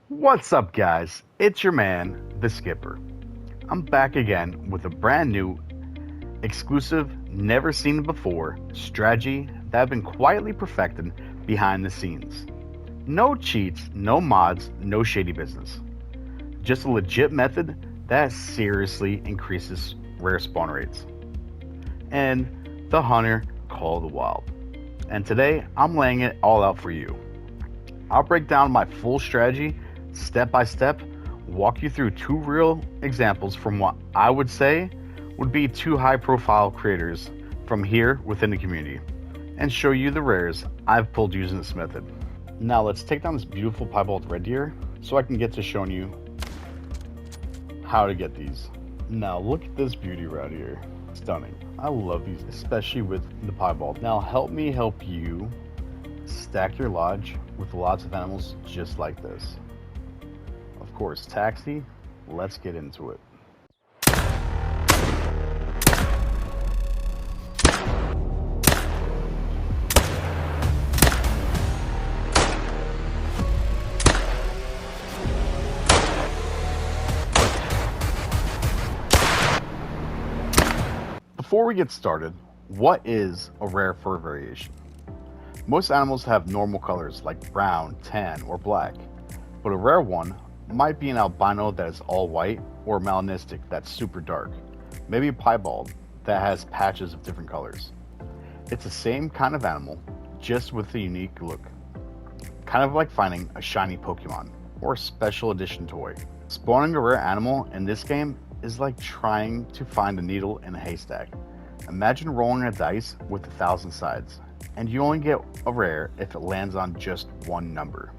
What's up, guys? It's your man, the Skipper. I'm back again with a brand new, exclusive, never seen before strategy that I've been quietly perfecting behind the scenes. No cheats, no mods, no shady business. Just a legit method that seriously increases rare spawn rates. And the Hunter Call of the Wild. And today, I'm laying it all out for you. I'll break down my full strategy step by step, walk you through two real examples from what I would say would be two high profile creators from here within the community, and show you the rares I've pulled using this method. Now let's take down this beautiful piebald red deer so I can get to showing you how to get these. Now look at this beauty right here. Stunning. I love these, especially with the piebald. Now help me help you stack your lodge with lots of animals just like this. Of course, taxi, let's get into it. Before we get started, what is a rare fur variation? Most animals have normal colors like brown, tan, or black, but a rare one might be an albino that is all white, or melanistic that's super dark, maybe a piebald that has patches of different colors. It's the same kind of animal, just with a unique look. Kind of like finding a shiny Pokemon, or a special edition toy. Spawning a rare animal in this game is like trying to find a needle in a haystack. Imagine rolling a dice with 1,000 sides, and you only get a rare if it lands on just one number.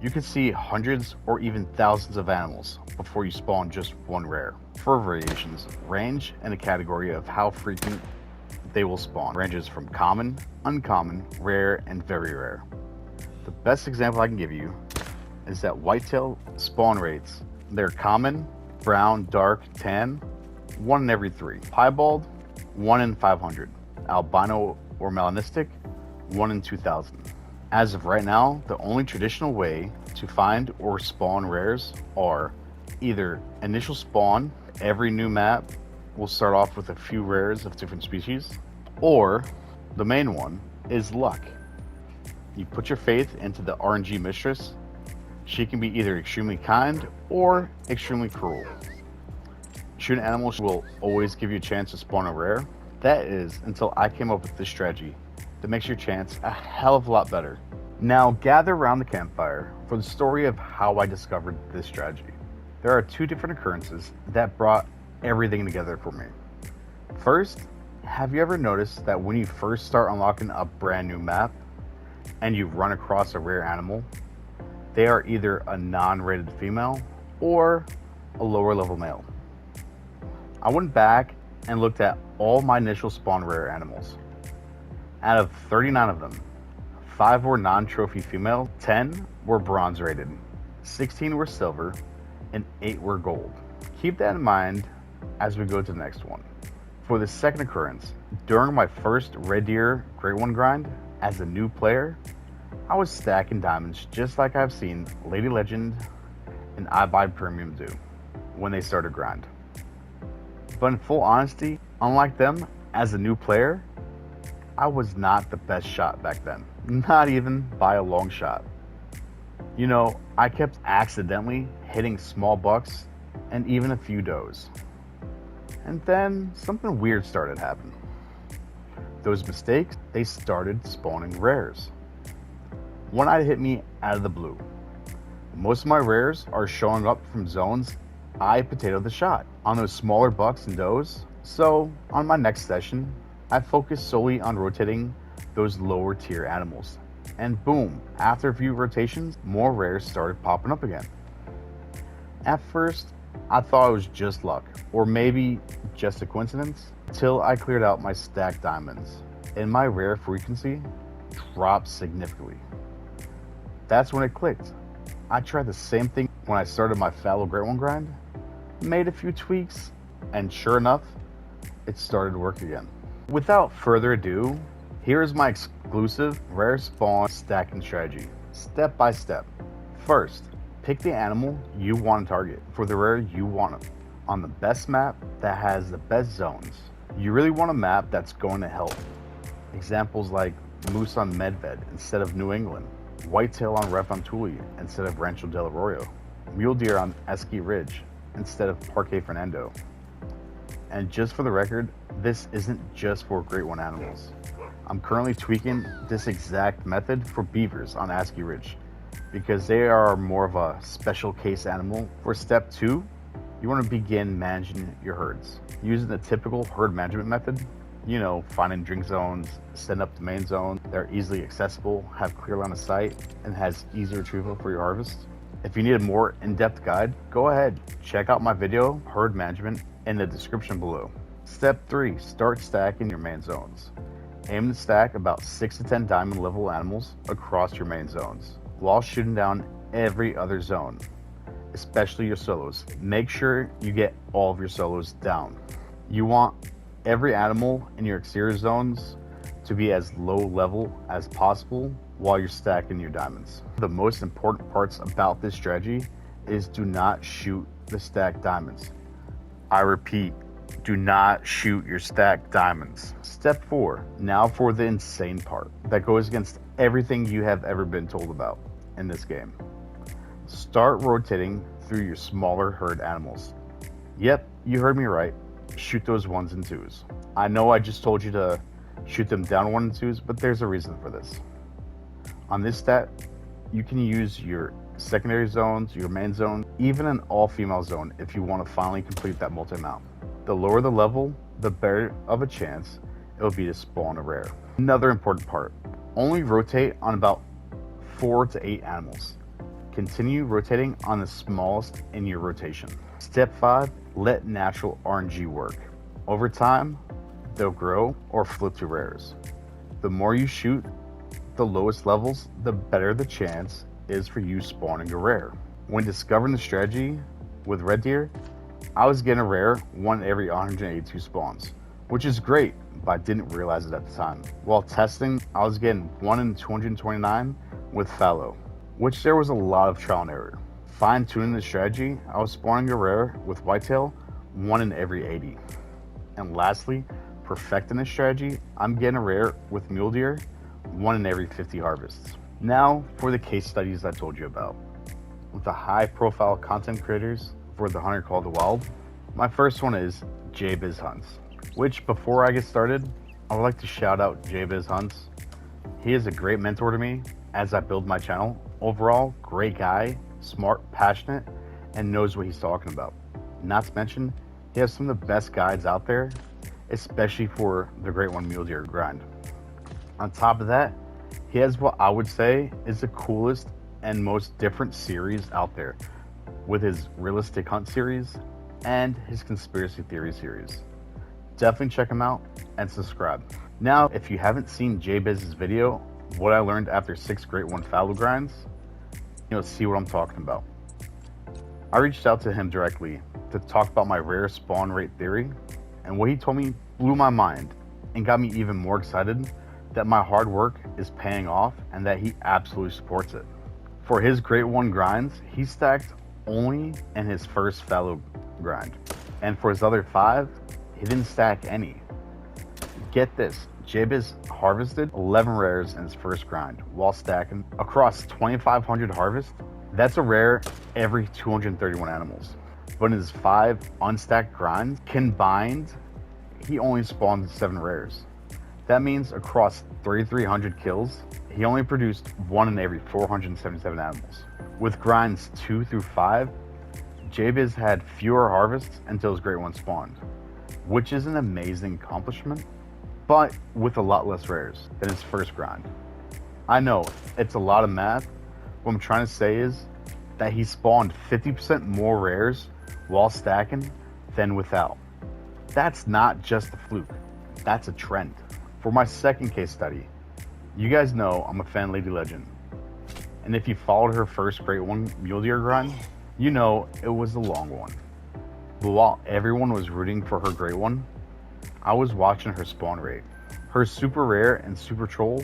You can see hundreds or even thousands of animals before you spawn just one rare. Fur variations range in a category of how frequent they will spawn. Ranges from common, uncommon, rare, and very rare. The best example I can give you is that whitetail spawn rates. They're common, brown, dark, tan, 1 in every 3. Piebald, 1 in 500. Albino or melanistic, 1 in 2,000. As of right now, the only traditional way to find or spawn rares are either initial spawn, every new map will start off with a few rares of different species, or the main one is luck. You put your faith into the RNG mistress. She can be either extremely kind or extremely cruel. Shooting animals will always give you a chance to spawn a rare. That is until I came up with this strategy that makes your chance a hell of a lot better. Now gather around the campfire for the story of how I discovered this strategy. There are two different occurrences that brought everything together for me. First, have you ever noticed that when you first start unlocking a brand new map and you run across a rare animal, they are either a non-rated female or a lower level male? I went back and looked at all my initial spawn rare animals. Out of 39 of them, 5 were non-trophy female, 10 were bronze rated, 16 were silver, and 8 were gold. Keep that in mind as we go to the next one. For the second occurrence, during my first Red Deer Great One grind as a new player, I was stacking diamonds just like I've seen Lady Legend and iBuy Premium do when they start a grind. But in full honesty, unlike them, as a new player, I was not the best shot back then. Not even by a long shot. You know, I kept accidentally hitting small bucks and even a few does. And then something weird started happening. Those mistakes, they started spawning rares. One night hit me out of the blue. Most of my rares are showing up from zones I potatoed the shot on those smaller bucks and does. So on my next session, I focused solely on rotating those lower tier animals. And boom, after a few rotations, more rares started popping up again. At first, I thought it was just luck, or maybe just a coincidence, till I cleared out my stacked diamonds, and my rare frequency dropped significantly. That's when it clicked. I tried the same thing when I started my Fallow Great One grind, made a few tweaks, and sure enough, it started to work again. Without further ado, here is my exclusive rare spawn stacking strategy, step by step. First, Pick the animal you want to target for the rare you want on the best map that has the best zones. You really want a map that's going to help. Examples like moose on Medved instead of New England, whitetail on Refontuli instead of Rancho del Arroyo, mule deer on Esqui Ridge instead of Parque Fernando. And just for the record, this isn't just for Great One animals. I'm currently tweaking this exact method for beavers on Esqui Ridge because they are more of a special case animal. For step 2, you want to begin managing your herds. Using the typical herd management method, finding drink zones, setting up the main zone, they're easily accessible, have clear line of sight, and has easy retrieval for your harvest. If you need a more in-depth guide, go ahead, check out my video, Herd Management, in the description below. Step 3, start stacking your main zones. Aim to stack about 6 to 10 diamond level animals across your main zones, while shooting down every other zone, especially your solos. Make sure you get all of your solos down. You want every animal in your exterior zones to be as low level as possible while you're stacking your diamonds. The most important parts about this strategy is do not shoot the stacked diamonds. I repeat, do not shoot your stacked diamonds. Step 4, now for the insane part that goes against everything you have ever been told about in this game. Start rotating through your smaller herd animals. Yep, you heard me right. Shoot those 1s and 2s. I know I just told you to shoot them down 1 and 2s, but there's a reason for this. On this stat, you can use your secondary zones, your main zone, even an all-female zone if you want to finally complete that multi-mount. The lower the level, the better of a chance it will be to spawn a rare. Another important part, only rotate on about 4 to 8 animals. Continue rotating on the smallest in your rotation. Step 5, let natural RNG work. Over time, they'll grow or flip to rares. The more you shoot the lowest levels, the better the chance is for you spawning a rare. When discovering the strategy with red deer, I was getting a rare 1 every 182 spawns, which is great, but I didn't realize it at the time. While testing, I was getting 1 in 229 with Fallow, which there was a lot of trial and error. Fine-tuning the strategy, I was spawning a rare with whitetail 1 in every 80. And lastly, perfecting this strategy, I'm getting a rare with mule deer 1 in every 50 harvests. Now for the case studies I told you about. With the high-profile content creators for the Hunter Call the Wild, my first one is JBiz Hunts, which before I get started, I would like to shout out JBiz Hunts. He is a great mentor to me as I build my channel. Overall, great guy, smart, passionate, and knows what he's talking about. Not to mention, he has some of the best guides out there, especially for the Great One mule deer grind. On top of that, he has what I would say is the coolest and most different series out there, with his realistic hunt series and his conspiracy theory series. Definitely check him out and subscribe. Now, if you haven't seen JBiz's video, what I learned after 6 Great One fallow grinds, you'll see what I'm talking about. I reached out to him directly to talk about my rare spawn rate theory, and what he told me blew my mind and got me even more excited that my hard work is paying off and that he absolutely supports it. For his Great One grinds, he stacked only in his first fallow grind, and for his other 5, he didn't stack any. Get this, JBiz harvested 11 rares in his first grind while stacking across 2,500 harvests. That's a rare every 231 animals. But in his 5 unstacked grinds combined, he only spawned 7 rares. That means across 3,300 kills, he only produced 1 in every 477 animals. With grinds 2 through 5, JBiz had fewer harvests until his Great One spawned, which is an amazing accomplishment, but with a lot less rares than his first grind. I know, it's a lot of math. What I'm trying to say is that he spawned 50% more rares while stacking than without. That's not just a fluke, that's a trend. For my second case study, you guys know I'm a fan of Lady Legend. And if you followed her first Great One mule deer grind, you know it was a long one. But while everyone was rooting for her Great One, I was watching her spawn rate. Her super rare and super troll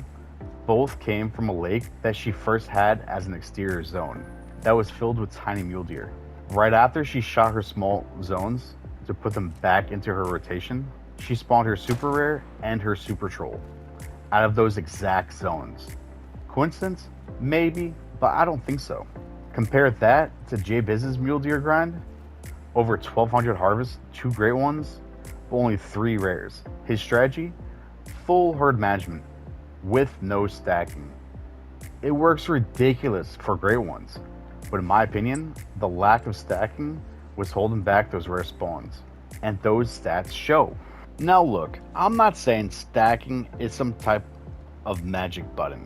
both came from a lake that she first had as an exterior zone. that was filled with tiny mule deer. Right after she shot her small zones to put them back into her rotation, she spawned her super rare and her super troll out of those exact zones. Coincidence? Maybe, but I don't think so. Compare that to Jay Biz's mule deer grind. Over 1,200 harvests, 2 great ones, but only 3 rares. His strategy? Full herd management with no stacking. It works ridiculous for great ones, but in my opinion, the lack of stacking was holding back those rare spawns, and those stats show. Now look, I'm not saying stacking is some type of magic button,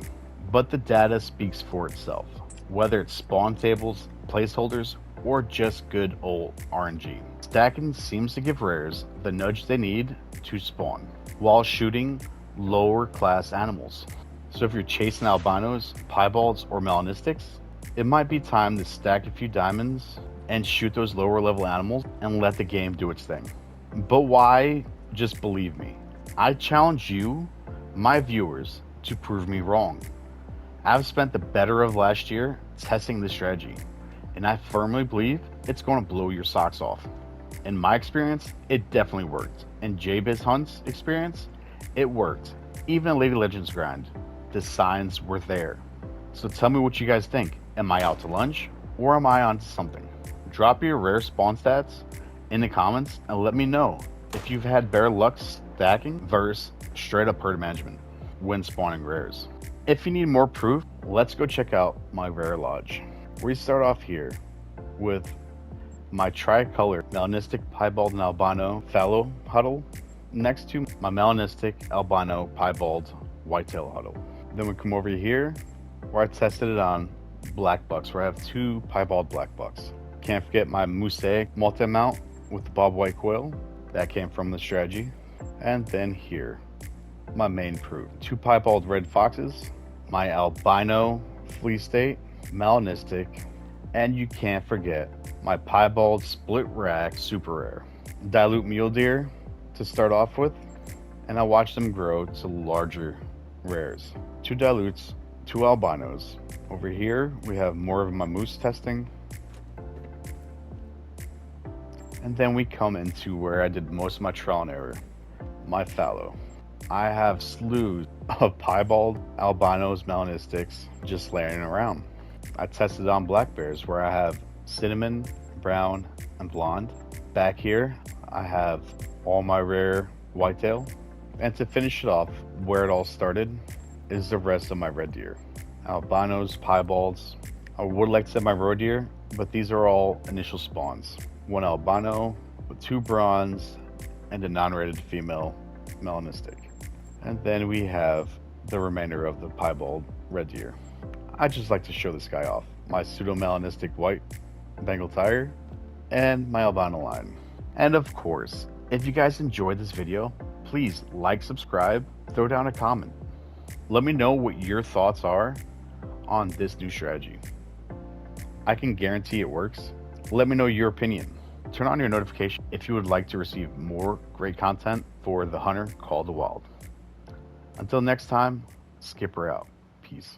but the data speaks for itself, whether it's spawn tables, placeholders, or just good old RNG. Stacking seems to give rares the nudge they need to spawn, while shooting lower class animals. So if you're chasing albinos, piebalds, or melanistics, it might be time to stack a few diamonds and shoot those lower level animals and let the game do its thing. But why? Just believe me. I challenge you, my viewers, to prove me wrong. I've spent the better of last year testing this strategy, and I firmly believe it's going to blow your socks off. In my experience, it definitely worked. In JBiz Hunt's experience, it worked. Even in Lady Legends grind, the signs were there. So tell me what you guys think. Am I out to lunch, or am I onto something? Drop your rare spawn stats in the comments and let me know if you've had better luck stacking versus straight up herd management when spawning rares. If you need more proof, let's go check out my rare lodge. We start off here with my tricolor melanistic piebald and albino fallow huddle next to my melanistic albino piebald whitetail huddle. Then we come over here where I tested it on black bucks, where I have 2 piebald black bucks. Can't forget my mosaic multi-mount with the bob white coil. That came from the strategy. And then here, my main proof. 2 piebald red foxes, my albino flea state, melanistic, and you can't forget my piebald split rack super rare. Dilute mule deer to start off with, and I watched them grow to larger rares. 2 dilutes, 2 albinos. Over here, we have more of my moose testing. And then we come into where I did most of my trial and error, my fallow. I have slews of piebald, albinos, melanistics just laying around. I tested on black bears where I have cinnamon, brown, and blonde. Back here, I have all my rare whitetail. And to finish it off, where it all started is the rest of my red deer. Albinos, piebalds. I would like to say my roe deer, but these are all initial spawns. 1 albino with 2 bronze and a non-rated female melanistic. And then we have the remainder of the piebald red deer. I just like to show this guy off. My pseudo melanistic white Bengal tiger and my albino line. And of course, if you guys enjoyed this video, please like, subscribe, throw down a comment. Let me know what your thoughts are on this new strategy. I can guarantee it works. Let me know your opinion. Turn on your notification if you would like to receive more great content for the hunter called the wild. Until next time, Skipper out. Peace.